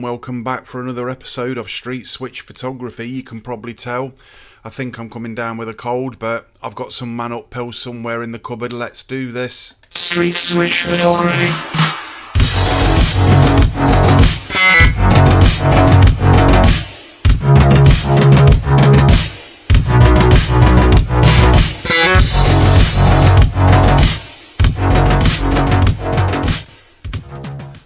Welcome back for another episode of Street Switch Photography. You can probably tell I think I'm coming down with a cold, but I've got some man up pills somewhere in the cupboard. Let's do this. Street Switch Photography.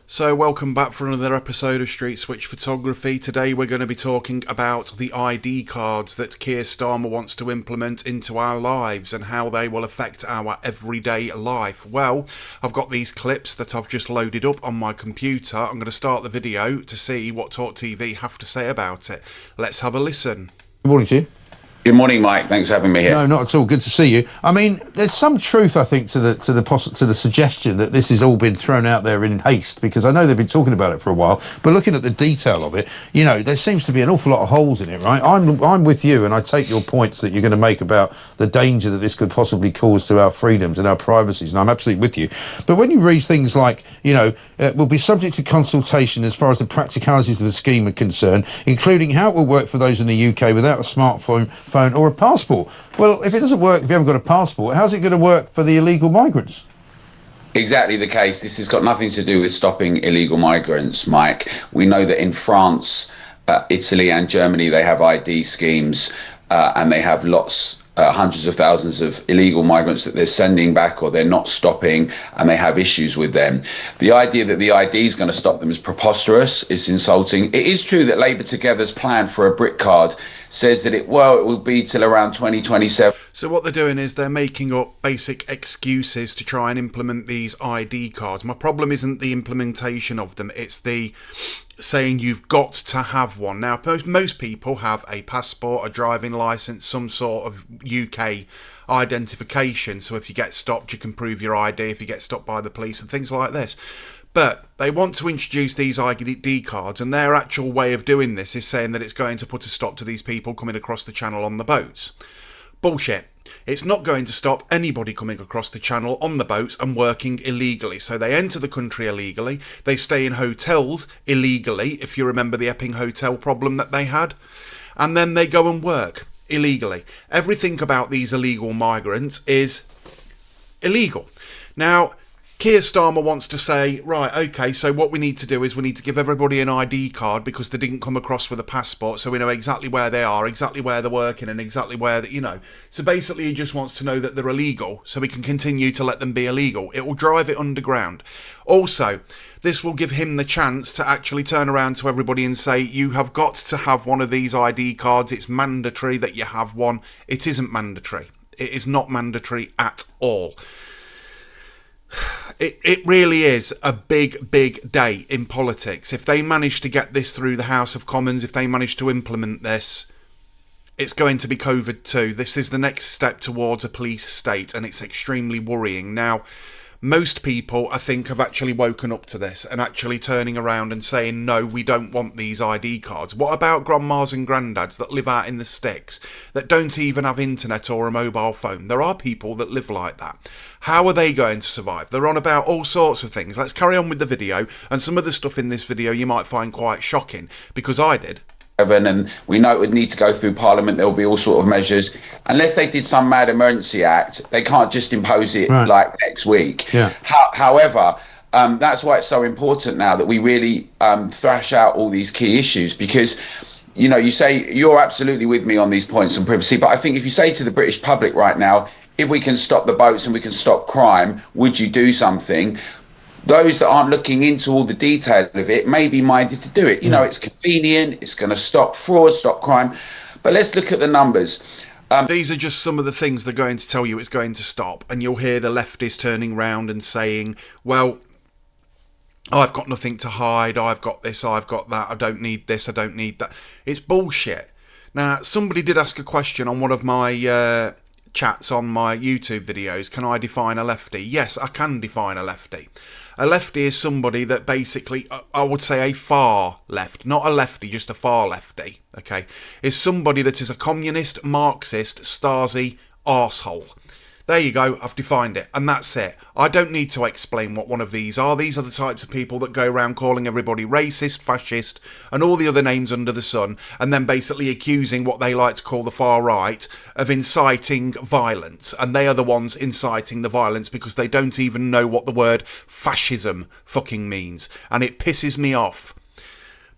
So welcome back for another episode of Street Switch Photography. Today we're going to be talking about the ID cards that Keir Starmer wants to implement into our lives and how they will affect our everyday life. Well, I've got these clips that I've just loaded up on my computer. I'm going to start the video to see what Talk TV have to say about it. Let's have a listen. Good morning to you. Good morning, Mike. Thanks for having me here. No, not at all. Good to see you. I mean, there's some truth, I think, to the suggestion that this has all been thrown out there in haste, because I know they've been talking about it for a while. But looking at the detail of it, you know, there seems to be an awful lot of holes in it, right? I'm with you, and I take your points that you're going to make about the danger that this could possibly cause to our freedoms and our privacies, and I'm absolutely with you. But when you read things like, you know, will be subject to consultation as far as the practicalities of the scheme are concerned, including how it will work for those in the UK without a smartphone or a passport. Well, if it doesn't work, if you haven't got a passport, how's it going to work for the illegal migrants? Exactly the case. This has got nothing to do with stopping illegal migrants, Mike. We know that in France, Italy and Germany, they have ID schemes and they have hundreds of thousands of illegal migrants that they're sending back or they're not stopping, and they have issues with them. The idea that the ID is going to stop them is preposterous. It's insulting. It is true that Labour Together's plan for a BRIC card says that it will be till around 2027. So what they're doing is they're making up basic excuses to try and implement these ID cards. My problem isn't the implementation of them, it's the saying you've got to have one. Now, most people have a passport, a driving licence, some sort of UK identification. So if you get stopped, you can prove your ID if you get stopped by the police and things like this. But they want to introduce these ID cards, and their actual way of doing this is saying that it's going to put a stop to these people coming across the channel on the boats. Bullshit. It's not going to stop anybody coming across the channel on the boats and working illegally. So they enter the country illegally. They stay in hotels illegally, if you remember the Epping hotel problem that they had. And then they go and work illegally. Everything about these illegal migrants is illegal. Now, Keir Starmer wants to say, right, okay, so what we need to do is we need to give everybody an ID card because they didn't come across with a passport, so we know exactly where they are, exactly where they're working, and exactly where, you know. So basically he just wants to know that they're illegal so we can continue to let them be illegal. It will drive it underground. Also, this will give him the chance to actually turn around to everybody and say, you have got to have one of these ID cards. It's mandatory that you have one. It isn't mandatory. It is not mandatory at all. It really is a big day in politics. If they manage to get this through the House of Commons, if they manage to implement this, it's going to be COVID too. This is the next step towards a police state, and it's extremely worrying. Now, most people, I think, have actually woken up to this and actually turning around and saying, no, we don't want these ID cards. What about grandmas and granddads that live out in the sticks, that don't even have internet or a mobile phone? There are people that live like that. How are they going to survive? They're on about all sorts of things. Let's carry on with the video, and some of the stuff in this video you might find quite shocking, because I did. And we know it would need to go through Parliament. There will be all sort of measures. Unless they did some mad emergency act, they can't just impose it like next week. Yeah. However, that's why it's so important now that we really thrash out all these key issues, because, you know, you say you're absolutely with me on these points on privacy, but I think if you say to the British public right now, if we can stop the boats and we can stop crime, would you do something? Those that aren't looking into all the detail of it may be minded to do it. You know, it's convenient, it's going to stop fraud, stop crime. But let's look at the numbers. These are just some of the things they're going to tell you it's going to stop. And you'll hear the leftists turning round and saying, well, I've got nothing to hide, I've got this, I've got that, I don't need this, I don't need that. It's bullshit. Now, somebody did ask a question on one of my chats on my YouTube videos. Can I define a lefty? Yes, I can define a lefty. A lefty is somebody that basically, I would say a far left, not a lefty, just a far lefty, okay, is somebody that is a communist, Marxist, Stasi arsehole. There you go, I've defined it, and that's it. I don't need to explain what one of these are. These are the types of people that go around calling everybody racist, fascist, and all the other names under the sun, and then basically accusing what they like to call the far right of inciting violence. And they are the ones inciting the violence because they don't even know what the word fascism fucking means. And it pisses me off.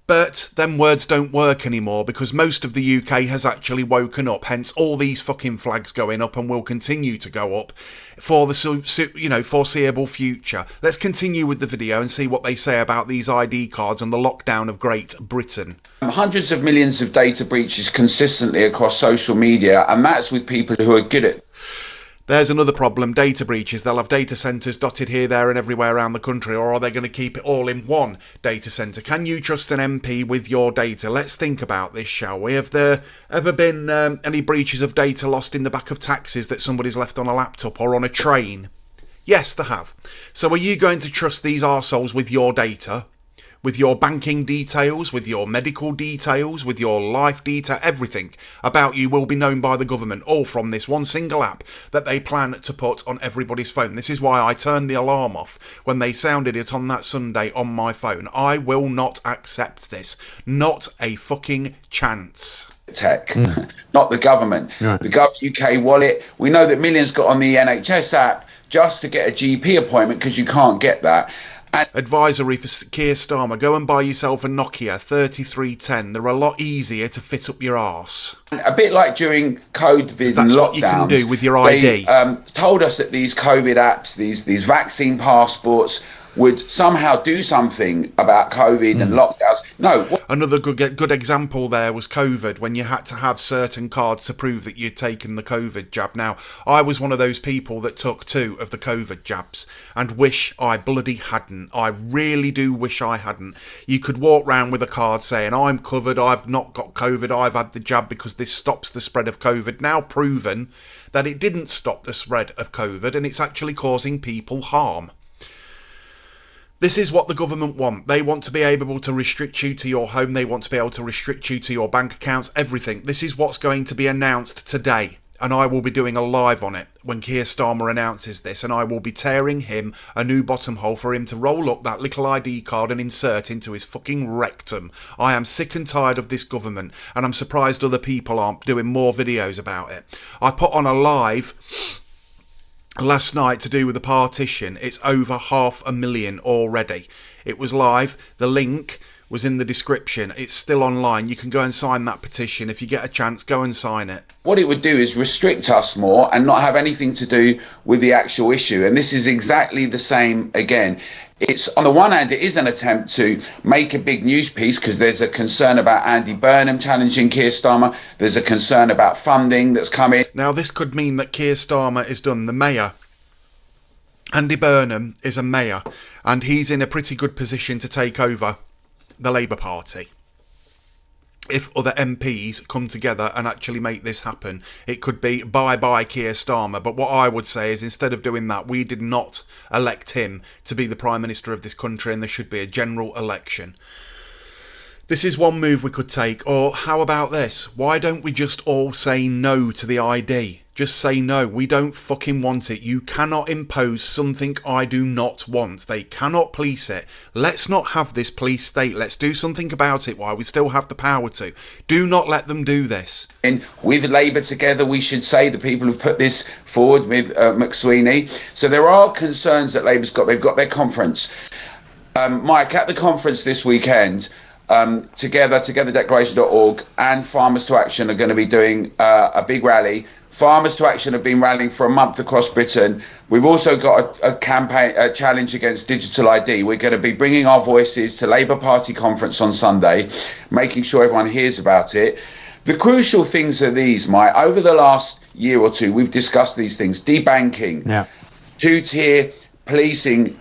But them words don't work anymore because most of the UK has actually woken up, hence all these fucking flags going up and will continue to go up for the foreseeable future. Let's continue with the video and see what they say about these ID cards and the lockdown of Great Britain. Hundreds of millions of data breaches consistently across social media, and that's with people who are good at. There's another problem, data breaches. They'll have data centres dotted here, there and everywhere around the country, or are they going to keep it all in one data centre? Can you trust an MP with your data? Let's think about this, shall we? Have there ever been any breaches of data lost in the back of taxis that somebody's left on a laptop or on a train? Yes, there have. So are you going to trust these arseholes with your data? With your banking details, with your medical details, with your life data, everything about you will be known by the government, all from this one single app that they plan to put on everybody's phone. This is why I turned the alarm off when they sounded it on that Sunday on my phone. I will not accept this. Not a fucking chance. Tech, not the government. Right. The UK wallet. We know that millions got on the NHS app just to get a GP appointment because you can't get that. Advisory for Keir Starmer: go and buy yourself a Nokia 3310. They're a lot easier to fit up your arse. A bit like during COVID That's lockdowns, what you can do with your ID. They told us that these COVID apps, these vaccine passports, would somehow do something about COVID and lockdowns. No. Another good example there was COVID, when you had to have certain cards to prove that you'd taken the COVID jab. Now, I was one of those people that took 2 of the COVID jabs and wish I bloody hadn't. I really do wish I hadn't. You could walk around with a card saying, I'm covered, I've not got COVID, I've had the jab because this stops the spread of COVID. Now proven that it didn't stop the spread of COVID and it's actually causing people harm. This is what the government want. They want to be able to restrict you to your home. They want to be able to restrict you to your bank accounts, everything. This is what's going to be announced today. And I will be doing a live on it when Keir Starmer announces this. And I will be tearing him a new bottom hole for him to roll up that little ID card and insert into his fucking rectum. I am sick and tired of this government. And I'm surprised other people aren't doing more videos about it. I put on a live last night to do with the partition. It's over 500,000 already. It was live. The link was in the description. It's still online. You can go and sign that petition. If you get a chance, go and sign it. What it would do is restrict us more and not have anything to do with the actual issue. And this is exactly the same again. It's, on the one hand, it is an attempt to make a big news piece because there's a concern about Andy Burnham challenging Keir Starmer. There's a concern about funding that's coming. Now, this could mean that Keir Starmer is done. The mayor, Andy Burnham, is a mayor, and he's in a pretty good position to take over the Labour Party. If other MPs come together and actually make this happen, it could be bye-bye Keir Starmer. But what I would say is, instead of doing that, we did not elect him to be the Prime Minister of this country, and there should be a general election. This is one move we could take. Or how about this? Why don't we just all say no to the ID? Just say no. We don't fucking want it. You cannot impose something I do not want. They cannot police it. Let's not have this police state. Let's do something about it while we still have the power to. Do not let them do this. And with Labour together, we should say, the people who've put this forward with McSweeney. So there are concerns that Labour's got. They've got their conference. Mike, at the conference this weekend, togetherdeclaration.org and Farmers to Action are going to be doing a big rally. Farmers to Action have been rallying for a month across Britain. We've also got a campaign, a challenge against digital ID. We're going to be bringing our voices to Labour Party conference on Sunday, making sure everyone hears about it. The crucial things are these, Mike. Over the last year or two, we've discussed these things. Debanking, two-tier policing,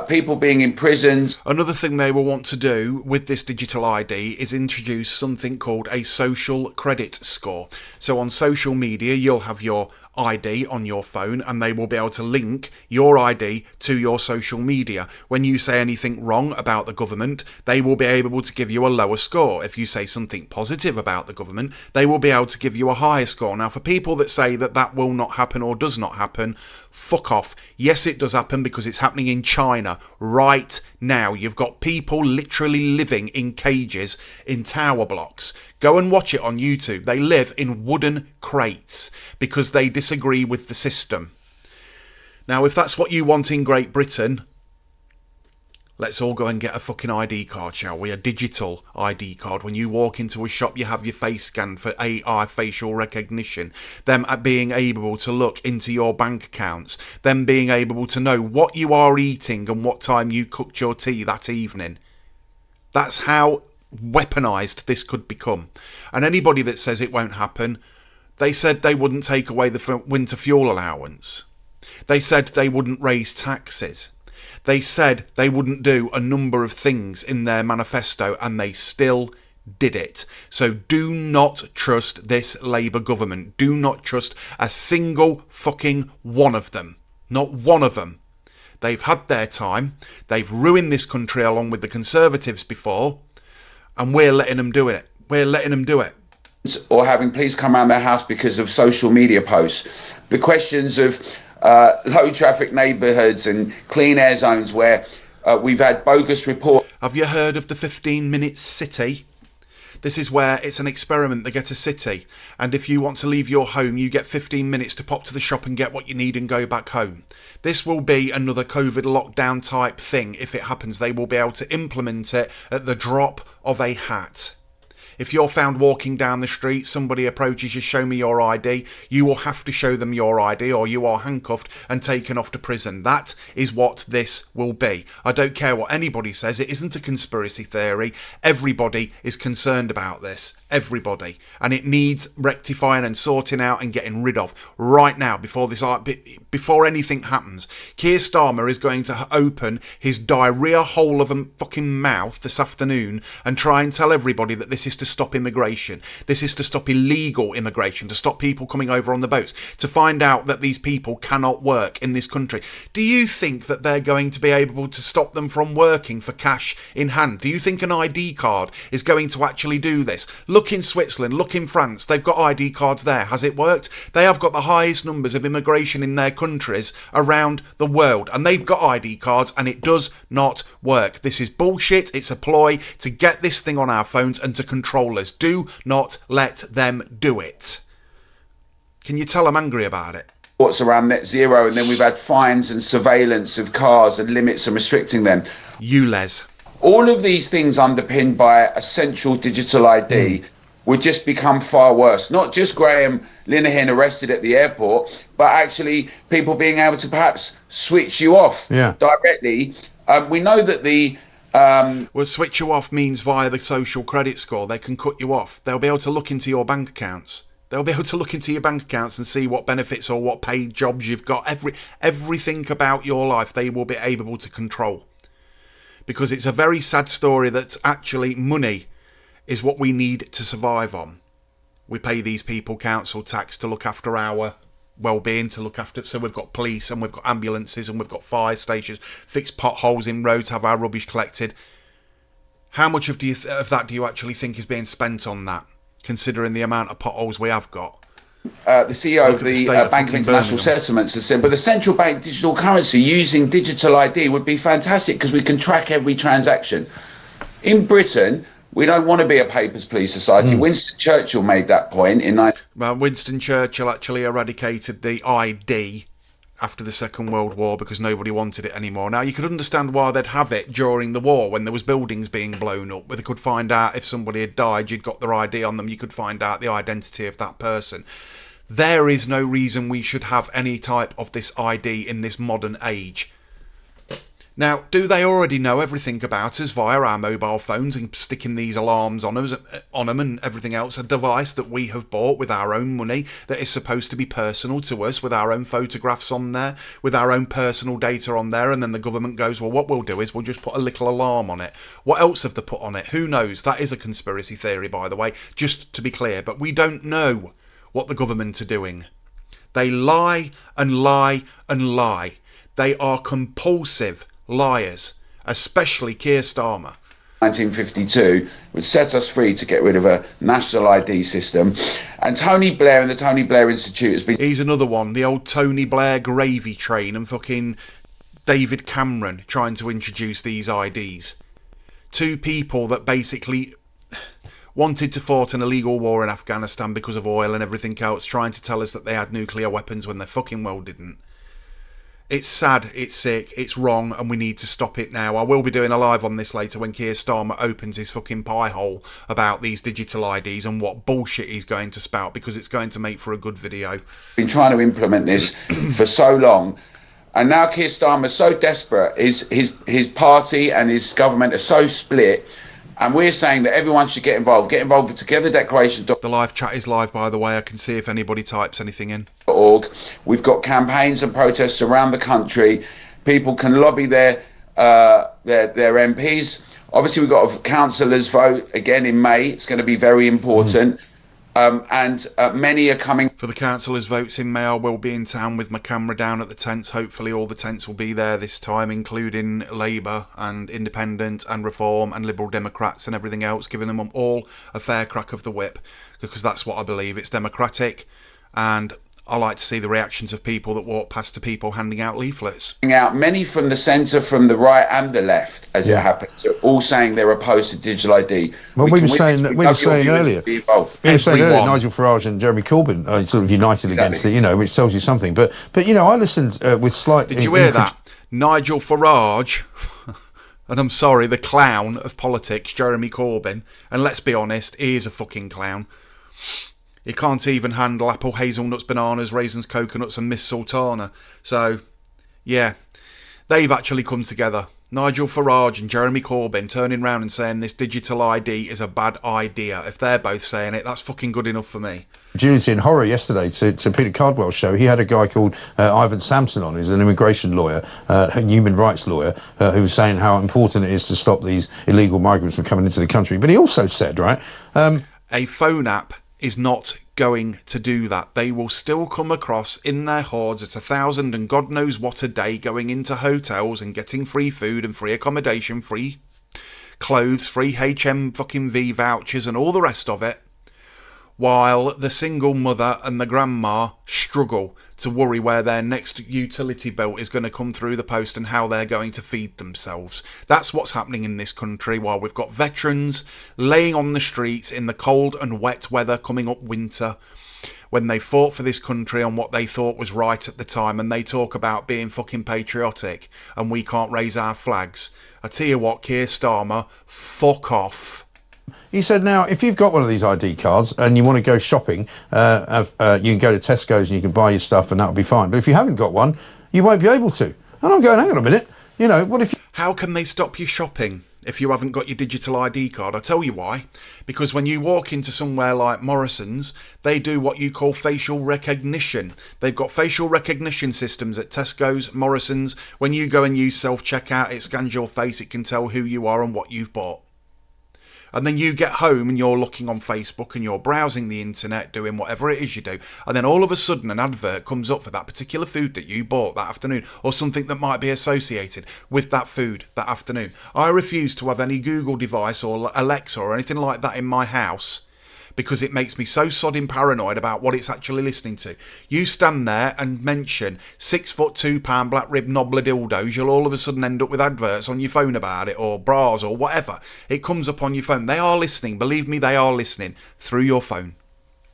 people being imprisoned. Another thing they will want to do with this digital ID is introduce something called a social credit score. So on social media, you'll have your ID on your phone, and they will be able to link your ID to your social media. When you say anything wrong about the government, they will be able to give you a lower score. If you say something positive about the government, they will be able to give you a higher score. Now, for people that say that that will not happen or does not happen, fuck off. Yes, it does happen, because it's happening in China right now. You've got people literally living in cages in tower blocks. Go and watch it on YouTube. They live in wooden crates because they disagree with the system. Now, if that's what you want in Great Britain, let's all go and get a fucking ID card, shall we? A digital ID card. When you walk into a shop, you have your face scanned for AI facial recognition. Them being able to look into your bank accounts. Them being able to know what you are eating and what time you cooked your tea that evening. That's how weaponised this could become. And anybody that says it won't happen, they said they wouldn't take away the winter fuel allowance. They said they wouldn't raise taxes. They said they wouldn't do a number of things in their manifesto, and they still did it. So do not trust this Labour government. Do not trust a single fucking one of them. Not one of them. They've had their time. They've ruined this country along with the Conservatives before, and we're letting them do it. We're letting them do it. Or having police come around their house because of social media posts. The questions of low traffic neighbourhoods and clean air zones where we've had bogus reports. Have you heard of the 15-minute city? This is where it's an experiment. They get a city, and if you want to leave your home, you get 15 minutes to pop to the shop and get what you need and go back home. This will be another COVID lockdown type thing. If it happens, they will be able to implement it at the drop of a hat. If you're found walking down the street, somebody approaches you, show me your ID, you will have to show them your ID, or you are handcuffed and taken off to prison. That is what this will be. I don't care what anybody says. It isn't a conspiracy theory. Everybody is concerned about this. Everybody. And it needs rectifying and sorting out and getting rid of right now before anything happens. Keir Starmer is going to open his diarrhea hole of a fucking mouth this afternoon and try and tell everybody that this is to stop immigration. This is to stop illegal immigration, to stop people coming over on the boats, to find out that these people cannot work in this country. Do you think that they're going to be able to stop them from working for cash in hand? Do you think an ID card is going to actually do this? Look in Switzerland, look in France, they've got ID cards there. Has it worked? They have got the highest numbers of immigration in their countries around the world, and they've got ID cards, and it does not work. This is bullshit. It's a ploy to get this thing on our phones and to control us. Do not let them do it. Can you tell I'm angry about it? What's around net zero, and then we've had fines and surveillance of cars and limits and restricting them. ULEZ. All of these things underpinned by a central digital ID would just become far worse. Not just Graham Linehan arrested at the airport, but actually people being able to perhaps switch you off directly. We know that the well, switch you off means via the social credit score. They can cut you off. They'll be able to look into your bank accounts. They'll be able to look into your bank accounts and see what benefits or what paid jobs you've got. Everything about your life they will be able to control. Because it's a very sad story that actually money is what we need to survive on. We pay these people council tax to look after our well-being, to look after, so we've got police and we've got ambulances and we've got fire stations, fix potholes in roads, have our rubbish collected. How much of that do you actually think is being spent on that, considering the amount of potholes we have got? The CEO of the Bank of International Settlements has said, but the central bank digital currency using digital ID would be fantastic because we can track every transaction. In Britain, we don't want to be a papers, please society. Winston Churchill made that point in... Well, Winston Churchill actually eradicated the ID after the Second World War because nobody wanted it anymore. Now, you could understand why they'd have it during the war when there was buildings being blown up, where they could find out if somebody had died, you'd got their ID on them, you could find out the identity of that person. There is no reason we should have any type of this ID in this modern age. Now, do they already know everything about us via our mobile phones and sticking these alarms on them and everything else? A device that we have bought with our own money that is supposed to be personal to us, with our own photographs on there, with our own personal data on there, and then the government goes, well, what we'll do is we'll just put a little alarm on it. What else have they put on it? Who knows? That is a conspiracy theory, by the way, just to be clear, but we don't know what the government are doing. They lie and lie and lie. They are compulsive liars, especially Keir Starmer. 1952 would set us free to get rid of a national ID system. And Tony Blair and the Tony Blair Institute has been... He's another one, the old Tony Blair gravy train and fucking David Cameron trying to introduce these IDs. Two people that basically wanted to fight an illegal war in Afghanistan because of oil and everything else, trying to tell us that they had nuclear weapons when they fucking well didn't. It's sad, it's sick, it's wrong, and we need to stop it now. I will be doing a live on this later when Keir Starmer opens his fucking pie hole about these digital IDs and what bullshit he's going to spout, because it's going to make for a good video. Been trying to implement this for so long, and now Keir Starmer's so desperate. His party and his government are so split, and we're saying that everyone should get involved. Get involved with Together Declaration. The live chat is live, by the way. I can see if anybody types anything in. We've got campaigns and protests around the country. People can lobby their MPs. Obviously, we've got a councillors vote again in May. It's going to be very important. And many are coming. For the councillors' votes in May, I will be in town with my camera down at the tents. Hopefully all the tents will be there this time, including Labour and Independent and Reform and Liberal Democrats and everything else, giving them all a fair crack of the whip, because that's what I believe. It's democratic, and I like to see the reactions of people that walk past to people handing out leaflets. Out many from the centre, from the right and the left, as it happens, are all saying they're opposed to digital ID. Well, we were saying earlier, Nigel Farage and Jeremy Corbyn are sort of united against it, you know, which tells you something. But you know, I listened with slight... Did you hear that? Nigel Farage, and I'm sorry, the clown of politics, Jeremy Corbyn, and let's be honest, he is a fucking clown. He can't even handle apple, hazelnuts, bananas, raisins, coconuts and Miss Sultana. So, yeah, they've actually come together. Nigel Farage and Jeremy Corbyn turning round and saying this digital ID is a bad idea. If they're both saying it, that's fucking good enough for me. Duty and horror yesterday to Peter Cardwell's show. He had a guy called Ivan Sampson on, who's an immigration lawyer, a human rights lawyer, who was saying how important it is to stop these illegal migrants from coming into the country. But he also said, right... a phone app is not going to do that. They will still come across in their hordes at 1,000 and God knows what a day, going into hotels and getting free food and free accommodation, free clothes, free HM fucking V vouchers and all the rest of it, while the single mother and the grandma struggle to worry where their next utility bill is going to come through the post and how they're going to feed themselves. That's what's happening in this country, while we've got veterans laying on the streets in the cold and wet weather coming up winter, when they fought for this country on what they thought was right at the time, and they talk about being fucking patriotic and we can't raise our flags. I tell you what, Keir Starmer, fuck off. He said, now, if you've got one of these ID cards and you want to go shopping, you can go to Tesco's and you can buy your stuff and that'll be fine. But if you haven't got one, you won't be able to. And I'm going, hang on a minute, you know, what if you... How can they stop you shopping if you haven't got your digital ID card? I'll tell you why. Because when you walk into somewhere like Morrison's, they do what you call facial recognition. They've got facial recognition systems at Tesco's, Morrison's. When you go and use self-checkout, it scans your face, it can tell who you are and what you've bought. And then you get home and you're looking on Facebook and you're browsing the internet, doing whatever it is you do. And then all of a sudden an advert comes up for that particular food that you bought that afternoon, or something that might be associated with that food that afternoon. I refuse to have any Google device or Alexa or anything like that in my house, because it makes me so sodding paranoid about what it's actually listening to. You stand there and mention 6'2" black rib knobbler dildos, you'll all of a sudden end up with adverts on your phone about it, or bras or whatever. It comes up on your phone. They are listening, believe me, they are listening through your phone.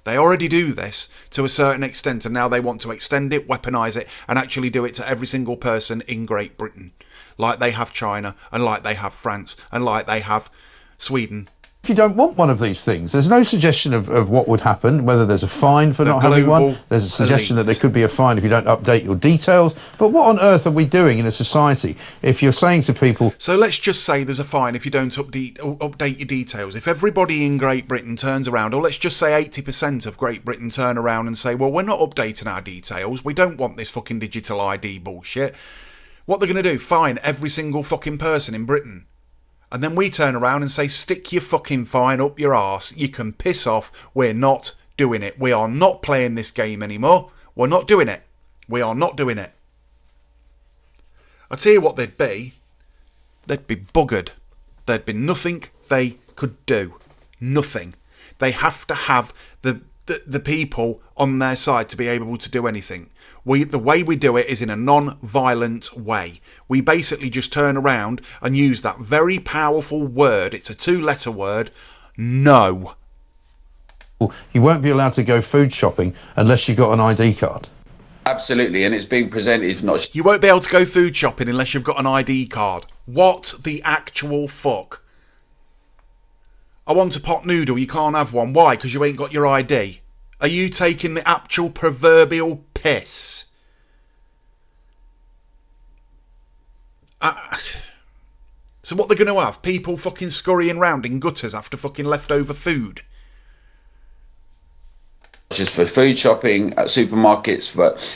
They already do this to a certain extent, and now they want to extend it, weaponise it, and actually do it to every single person in Great Britain, like they have China, and like they have France, and like they have Sweden. If you don't want one of these things, there's no suggestion of what would happen, whether there's a fine for not having one. There's a suggestion that there could be a fine if you don't update your details. But what on earth are we doing in a society if you're saying to people... So let's just say there's a fine if you don't update your details. If everybody in Great Britain turns around, or let's just say 80% of Great Britain turn around and say, well, we're not updating our details. We don't want this fucking digital ID bullshit. What they're going to do, fine every single fucking person in Britain. And then we turn around and say, stick your fucking fine up your arse. You can piss off. We're not doing it. We are not playing this game anymore. We're not doing it. We are not doing it. I tell you what they'd be. They'd be buggered. There'd be nothing they could do. Nothing. They have to have the people on their side to be able to do anything. The way we do it is in a non-violent way. We basically just turn around and use that very powerful word. It's a 2-letter word. No. You won't be allowed to go food shopping unless you've got an ID card. Absolutely, and it's being presented not. You won't be able to go food shopping unless you've got an ID card. What the actual fuck? I want a pot noodle, you can't have one. Why? Because you ain't got your ID. Are you taking the actual proverbial piss? So what they're going to have? People fucking scurrying round in gutters after fucking leftover food? Just for food shopping at supermarkets,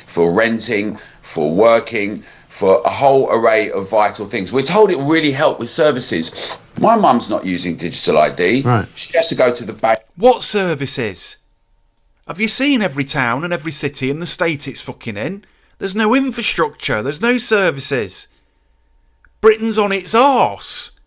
for renting, for working, for a whole array of vital things. We're told it will really help with services. My mum's not using digital ID. Right. She has to go to the bank. What services? Have you seen every town and every city in the state it's fucking in? There's no infrastructure. There's no services. Britain's on its arse.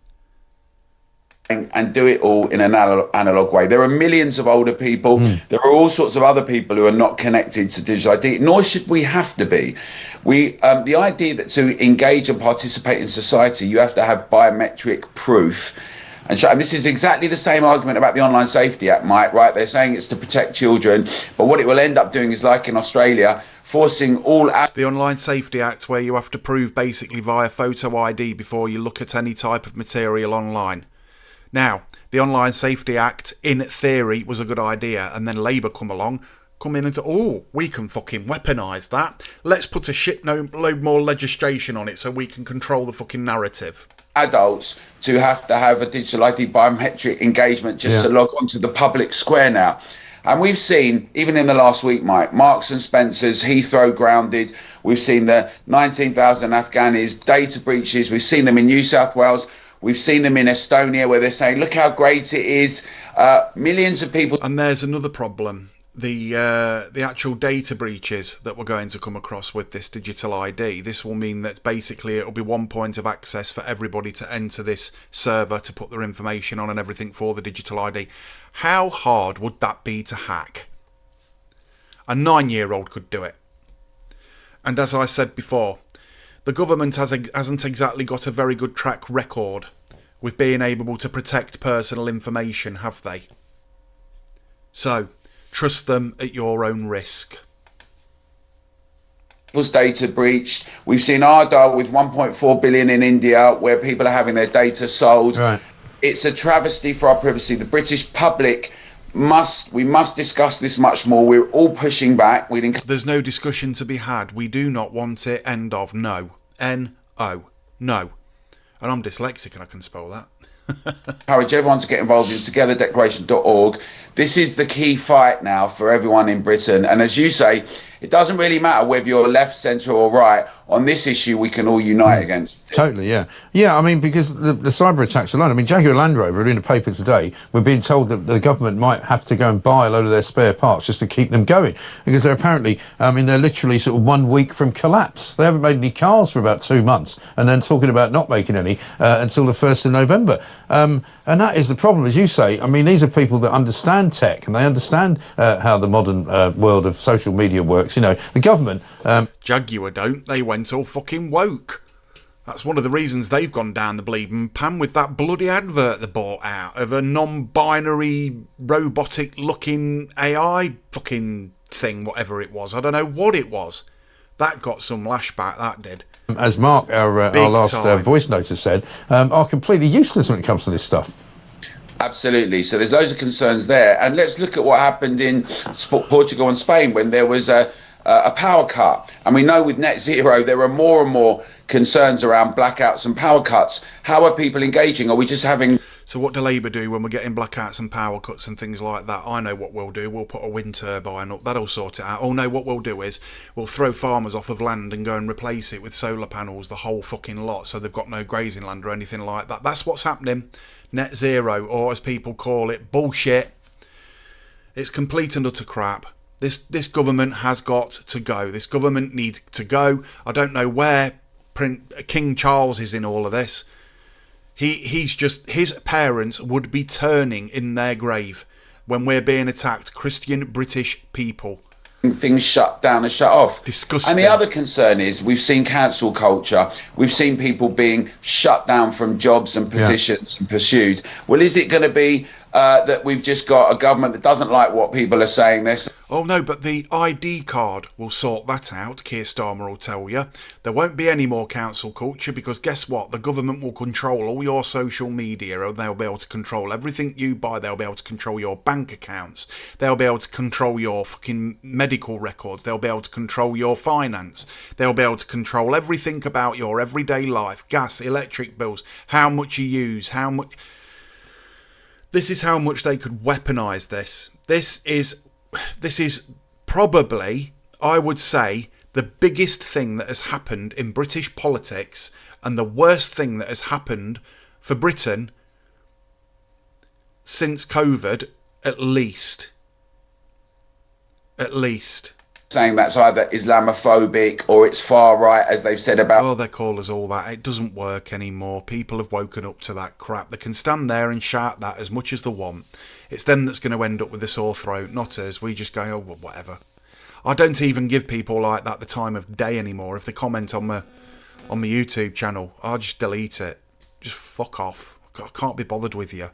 And do it all in an analog way. There are millions of older people. There are all sorts of other people who are not connected to digital ID, nor should we have to be. The idea that to engage and participate in society, you have to have biometric proof. And this is exactly the same argument about the Online Safety Act, Mike, right? They're saying it's to protect children, but what it will end up doing is, like in Australia, forcing all... The Online Safety Act, where you have to prove basically via photo ID before you look at any type of material online. Now, the Online Safety Act, in theory, was a good idea, and then Labour come in and said, oh, we can fucking weaponise that. Let's put a load more legislation on it so we can control the fucking narrative. Adults to have a digital ID biometric engagement just to log onto the public square now. And we've seen, even in the last week, Mike, Marks and Spencer's, Heathrow grounded. We've seen the 19,000 Afghanis, data breaches. We've seen them in New South Wales. We've seen them in Estonia where they're saying, look how great it is. Millions of people. And there's another problem. The actual data breaches that we're going to come across with this digital ID. This will mean that basically it'll be one point of access for everybody to enter this server to put their information on and everything for the digital ID. How hard would that be to hack? A 9-year-old could do it. And as I said before, the government hasn't exactly got a very good track record with being able to protect personal information, have they? So, trust them at your own risk. People's data breached. We've seen Ardar with 1.4 billion in India where people are having their data sold. Right. It's a travesty for our privacy. The British public we must discuss this much more. We're all pushing back. There's no discussion to be had. We do not want it. End of. No. N-O. No. And I'm dyslexic and I can spell that. Encourage everyone to get involved in togetherdeclaration.org. This is the key fight now for everyone in Britain. And as you say, it doesn't really matter whether you're left, centre or right. On this issue, we can all unite against it. Totally, yeah. Yeah, I mean, because the cyber attacks alone, I mean, Jaguar Land Rover, in the paper today, we're being told that the government might have to go and buy a load of their spare parts just to keep them going. Because they're apparently, they're literally sort of 1 week from collapse. They haven't made any cars for about 2 months, and then talking about not making any until the 1st of November. And that is the problem, as you say. I mean, these are people that understand tech, and they understand how the modern world of social media works. You know, the government... Jaguar don't. They went all fucking woke. That's one of the reasons they've gone down the bleeding pan with that bloody advert they bought out of a non-binary, robotic-looking AI fucking thing, whatever it was. I don't know what it was. That got some lashback, that did. As Mark, our last voice note has said, are completely useless when it comes to this stuff. Absolutely. So there's loads of concerns there. And let's look at what happened in Portugal and Spain when there was a power cut. And we know with net zero, there are more and more concerns around blackouts and power cuts. How are people engaging? Are we just having... So what do Labour do when we're getting blackouts and power cuts and things like that? I know what we'll do. We'll put a wind turbine up. That'll sort it out. Oh no, what we'll do is we'll throw farmers off of land and go and replace it with solar panels, the whole fucking lot, so they've got no grazing land or anything like that. That's what's happening. Net zero, or as people call it, bullshit. It's complete and utter crap. This government has got to go. This government needs to go. I don't know where King Charles is in all of this. He's just, his parents would be turning in their grave when we're being attacked, Christian British people. Things shut down and shut off. Disgusting. And the other concern is we've seen cancel culture. We've seen people being shut down from jobs and positions and pursued. Well, is it going to be that we've just got a government that doesn't like what people are saying? Oh no, but the ID card will sort that out, Keir Starmer will tell you. There won't be any more council culture because guess what? The government will control all your social media and they'll be able to control everything you buy. They'll be able to control your bank accounts. They'll be able to control your fucking medical records. They'll be able to control your finance. They'll be able to control everything about your everyday life. Gas, electric bills, how much you use, how much... This is how much they could weaponise this. This is probably, I would say, the biggest thing that has happened in British politics and the worst thing that has happened for Britain since COVID, at least. At least. Saying that's either Islamophobic or it's far right, as they've said about... Oh, they call us all that. It doesn't work anymore. People have woken up to that crap. They can stand there and shout that as much as they want. It's them that's going to end up with a sore throat, not us. We just go, oh, well, whatever. I don't even give people like that the time of day anymore. If they comment on my YouTube channel, I'll just delete it. Just fuck off. I can't be bothered with you.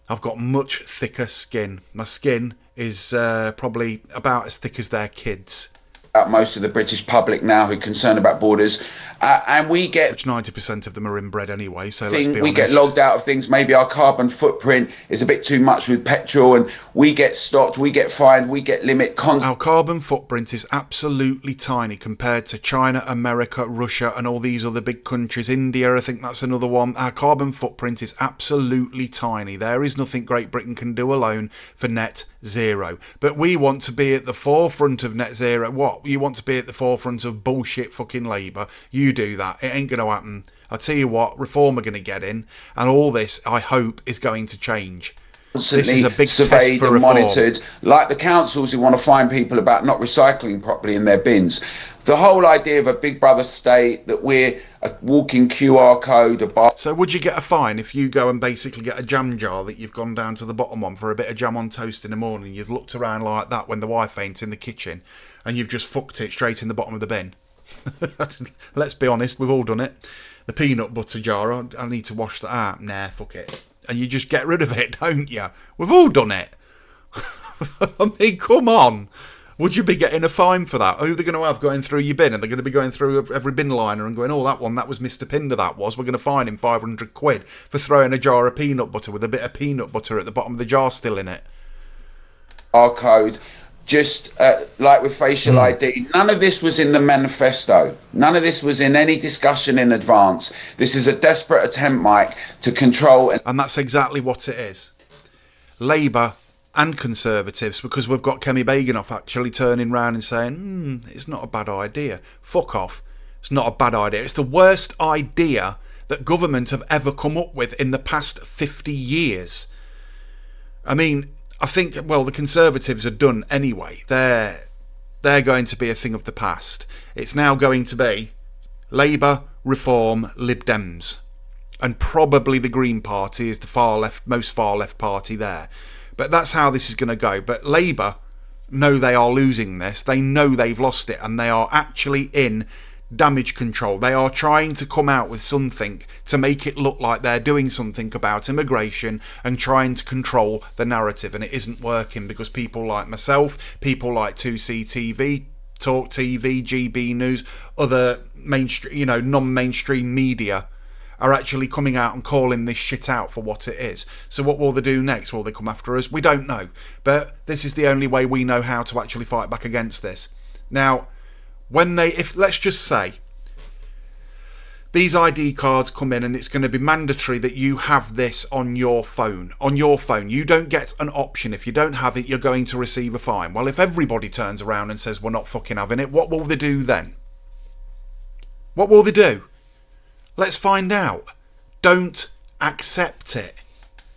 I've got much thicker skin. My skin is probably about as thick as their kids. Most of the British public now who are concerned about borders, and we get... Which 90% of them are inbred anyway, so let's be honest. We get logged out of things. Maybe our carbon footprint is a bit too much with petrol, and we get stopped, we get fined, we get limit... Our carbon footprint is absolutely tiny compared to China, America, Russia, and all these other big countries. India, I think that's another one. Our carbon footprint is absolutely tiny. There is nothing Great Britain can do alone for net zero. But we want to be at the forefront of net zero. What? You want to be at the forefront of bullshit fucking Labour. You do that. It ain't going to happen. I tell you what, Reform are going to get in, and all this, I hope, is going to change. This is a big test for reform. Monitored, like the councils who want to fine people about not recycling properly in their bins. The whole idea of a big brother state, that we're a walking QR code. So would you get a fine if you go and basically get a jam jar that you've gone down to the bottom on for a bit of jam on toast in the morning, you've looked around like that when the wife ain't in the kitchen, and you've just fucked it straight in the bottom of the bin? Let's be honest, we've all done it. The peanut butter jar, I need to wash that out. Nah, fuck it. And you just get rid of it, don't you? We've all done it. I mean, come on. Would you be getting a fine for that? Who are they going to have going through your bin? And they're going to be going through every bin liner and going, oh, that was Mr. Pinder, that was. We're going to fine him 500 quid for throwing a jar of peanut butter with a bit of peanut butter at the bottom of the jar still in it. Our code, just like with facial ID, none of this was in the manifesto. None of this was in any discussion in advance. This is a desperate attempt, Mike, to control... And that's exactly what it is. Labour and Conservatives, because we've got Kemi Baganoff actually turning round and saying, it's not a bad idea. Fuck off. It's not a bad idea. It's the worst idea that government have ever come up with in the past 50 years. I mean, I think, well, the Conservatives are done anyway. They're going to be a thing of the past. It's now going to be Labour, Reform, Lib Dems. And probably the Green Party is the most far left party there. But that's how this is going to go. But Labour know they are losing this. They know they've lost it, and they are actually in damage control. They are trying to come out with something to make it look like they're doing something about immigration and trying to control the narrative, and it isn't working because people like myself, people like 2CTV, Talk TV, GB News, other mainstream, non-mainstream media are actually coming out and calling this shit out for what it is. So what will they do next? Will they come after us? We don't know. But this is the only way we know how to actually fight back against this. Now, let's just say these ID cards come in and it's going to be mandatory that you have this on your phone. On your phone. You don't get an option. If you don't have it, you're going to receive a fine. Well, if everybody turns around and says we're not fucking having it, what will they do then? What will they do? Let's find out. Don't accept it.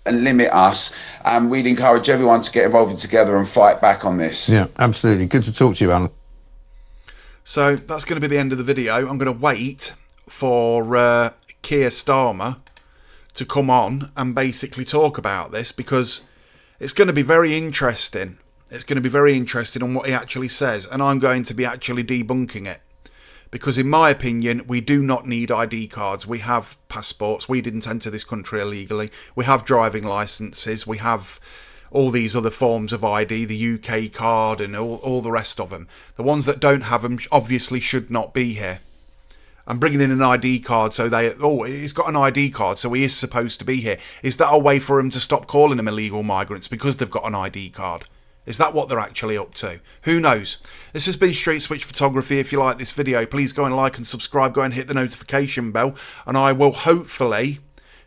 and limit us. And we'd encourage everyone to get involved together and fight back on this. Yeah, absolutely. Good to talk to you, Alan. So that's going to be the end of the video. I'm going to wait for Keir Starmer to come on and basically talk about this, because it's going to be very interesting. It's going to be very interesting on what he actually says, and I'm going to be actually debunking it. Because in my opinion, we do not need ID cards. We have passports. We didn't enter this country illegally. We have driving licences. We have all these other forms of ID, the UK card and all the rest of them. The ones that don't have them obviously should not be here. I'm bringing in an ID card so he's got an ID card, so he is supposed to be here. Is that a way for him to stop calling them illegal migrants because they've got an ID card? Is that what they're actually up to? Who knows? This has been Street Switch Photography. If you like this video, please go and like and subscribe. Go and hit the notification bell. And I will hopefully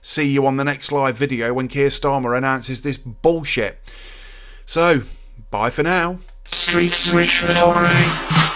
see you on the next live video when Keir Starmer announces this bullshit. So, bye for now. Street Switch Photography.